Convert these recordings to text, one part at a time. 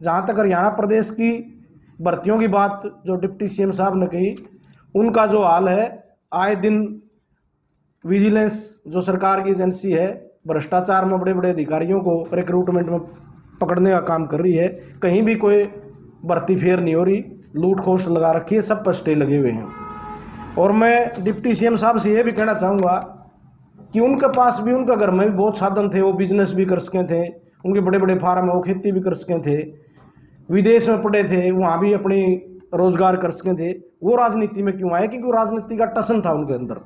जहाँ तक हरियाणा प्रदेश की भर्तियों की बात जो डिप्टी सीएम साहब ने कही, उनका जो हाल है, आए दिन विजिलेंस जो सरकार की एजेंसी है भ्रष्टाचार में बड़े बड़े अधिकारियों को रिक्रूटमेंट में पकड़ने का काम कर रही है। कहीं भी कोई भर्ती फेर नहीं हो रही, लूट खोस लगा रखी है, सब पर स्टे लगे हुए हैं। और मैं डिप्टी सीएम साहब से ये भी कहना चाहूँगा कि उनके पास भी, उनके घर में भी बहुत साधन थे, वो बिजनेस भी कर सके थे, उनके बड़े बड़े फार्म है, वो खेती भी कर सके थे, विदेश में पढ़े थे, वहाँ भी अपनी रोजगार कर सके थे। वो राजनीति में क्यों आए? क्योंकि वो राजनीति का टसन था उनके अंदर,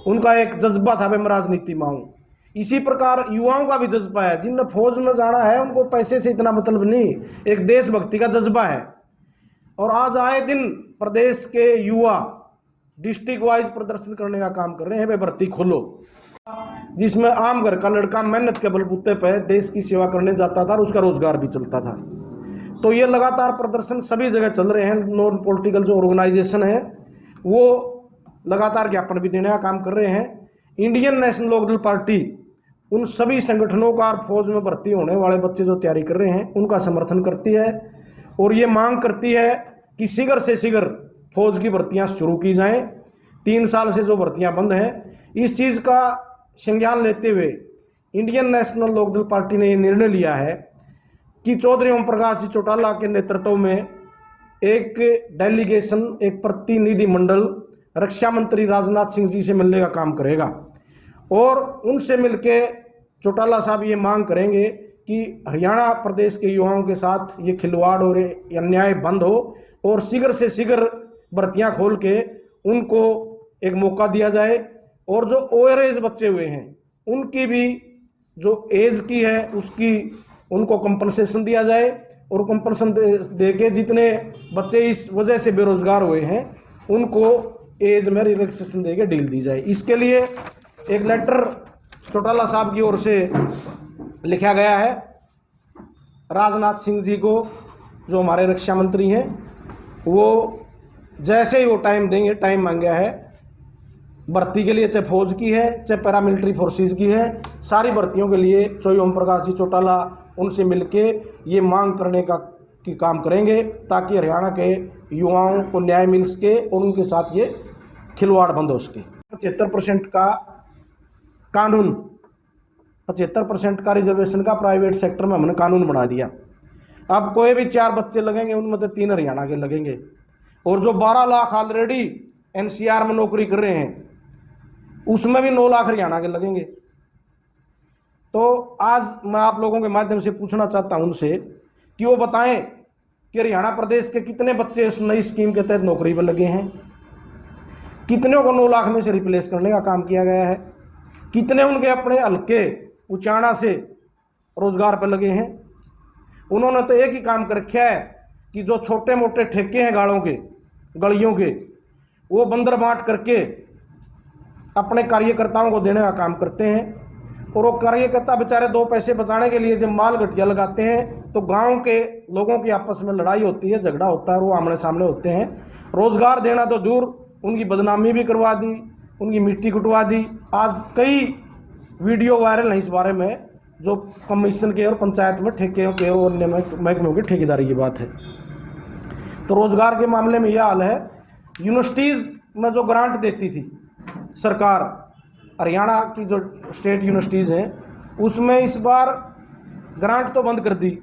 उनका एक जज्बा था, मैं राजनीति में आऊँ। इसी प्रकार युवाओं का भी जज्बा है, जिनने फौज में जाना है उनको पैसे से इतना मतलब नहीं, एक देशभक्ति का जज्बा है। और आज आए दिन प्रदेश के युवा डिस्ट्रिक्ट वाइज प्रदर्शन करने का काम कर रहे हैं, भाई भर्ती खोलो, जिसमें आम घर का लड़का मेहनत के बलबूते पर देश की सेवा करने जाता था और उसका रोजगार भी चलता था। तो ये लगातार प्रदर्शन सभी जगह चल रहे हैं। नॉन पॉलिटिकल जो ऑर्गेनाइजेशन है वो लगातार ज्ञापन भी देने का काम कर रहे हैं। इंडियन नेशनल लोकदल पार्टी उन सभी संगठनों का और फौज में भर्ती होने वाले बच्चे जो तैयारी कर रहे हैं उनका समर्थन करती है और ये मांग करती है कि शीघ्र से शीघ्र फौज की भर्तियां शुरू की जाएं। 3 साल से जो भर्तियां बंद हैं, इस चीज़ का संज्ञान लेते हुए इंडियन नेशनल लोकदल पार्टी ने ये निर्णय लिया है कि चौधरी ओम प्रकाश जी चौटाला के नेतृत्व में एक डेलीगेशन, एक प्रतिनिधि मंडल रक्षा मंत्री राजनाथ सिंह जी से मिलने का काम करेगा और उनसे मिलके चौटाला साहब ये मांग करेंगे कि हरियाणा प्रदेश के युवाओं के साथ ये खिलवाड़ और अन्याय बंद हो और शीघ्र से शीघ्र भर्तियां खोल के उनको एक मौका दिया जाए और जो ओवर एज बच्चे हुए हैं उनकी भी जो एज की है उसकी उनको कंपनसेशन दिया जाए और कंपनसेशन दे के जितने बच्चे इस वजह से बेरोजगार हुए हैं उनको एज में रिलैक्सेशन दे के डील दी जाए। इसके लिए एक लेटर चौटाला साहब की ओर से लिखा गया है राजनाथ सिंह जी को, जो हमारे रक्षा मंत्री हैं। वो जैसे ही वो टाइम देंगे, टाइम मांगा है भर्ती के लिए, चाहे फौज की है चाहे पैरामिलिट्री फोर्सेस की है, सारी भर्तियों के लिए चौधरी ओम प्रकाश जी चौटाला उनसे मिलके ये मांग करने का की काम करेंगे ताकि हरियाणा के युवाओं को न्याय मिल सके और उनके साथ ये खिलवाड़ बंद हो सके। 75% का कानून, 75% का रिजर्वेशन का प्राइवेट सेक्टर में हमने कानून बना दिया। अब कोई भी 4 बच्चे लगेंगे उनमें तो 3 हरियाणा के लगेंगे और जो 12 लाख ऑलरेडी एनसीआर में नौकरी कर रहे हैं उसमें भी 9 लाख हरियाणा के लगेंगे। तो आज मैं आप लोगों के माध्यम से पूछना चाहता हूं उनसे कि वो बताएं कि हरियाणा प्रदेश के कितने बच्चे इस नई स्कीम के तहत नौकरी पर लगे हैं, कितने को 9 लाख में से रिप्लेस करने का काम किया गया है, कितने उनके अपने हल्के उचाणा से रोजगार पर लगे हैं। उन्होंने तो एक ही काम कर रखा है कि जो छोटे मोटे ठेके हैं गाड़ों के, गलियों के, वो बंदर बांट करके अपने कार्यकर्ताओं को देने का काम करते हैं और वो कार्यकर्ता बेचारे 2 पैसे बचाने के लिए जब माल घटिया लगाते हैं तो गांव के लोगों की आपस में लड़ाई होती है, झगड़ा होता है और वो आमने सामने होते हैं। रोजगार देना तो दूर, उनकी बदनामी भी करवा दी, उनकी मिट्टी कुटवा दी। आज कई वीडियो वायरल हैं इस बारे में, जो कमीशन के और पंचायत में ठेके के और अन्य महकमों की ठेकेदारी की बात है। तो रोजगार के मामले में यह हाल है। यूनिवर्सिटीज़ में जो ग्रांट देती थी सरकार, हरियाणा की जो स्टेट यूनिवर्सिटीज़ हैं उसमें इस बार ग्रांट तो बंद कर दी,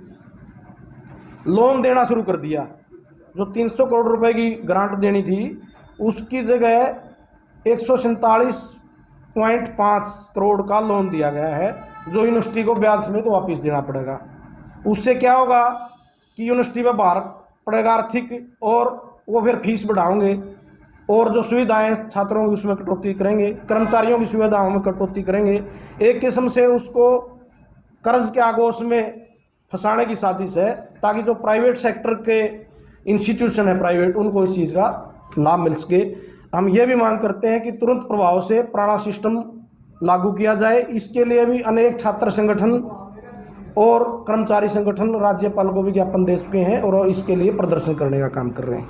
लोन देना शुरू कर दिया। जो 300 करोड़ रुपए की ग्रांट देनी थी उसकी जगह 147.5 करोड़ का लोन दिया गया है, जो यूनिवर्सिटी को ब्याज समेत वापस देना पड़ेगा। उससे क्या होगा कि यूनिवर्सिटी में भार पड़ेगा आर्थिक, और वो फिर फीस बढ़ाओगे और जो सुविधाएं छात्रों की उसमें कटौती करेंगे, कर्मचारियों की सुविधाओं में कटौती करेंगे। एक किस्म से उसको कर्ज के आगोश में फंसाने की साजिश है ताकि जो प्राइवेट सेक्टर के इंस्टीट्यूशन है प्राइवेट, उनको इस चीज़ का लाभ मिल सके। हम ये भी मांग करते हैं कि तुरंत प्रभाव से पुराना सिस्टम लागू किया जाए। इसके लिए भी अनेक छात्र संगठन और कर्मचारी संगठन राज्यपाल को भी ज्ञापन दे चुके हैं और इसके लिए प्रदर्शन करने का काम कर रहे हैं।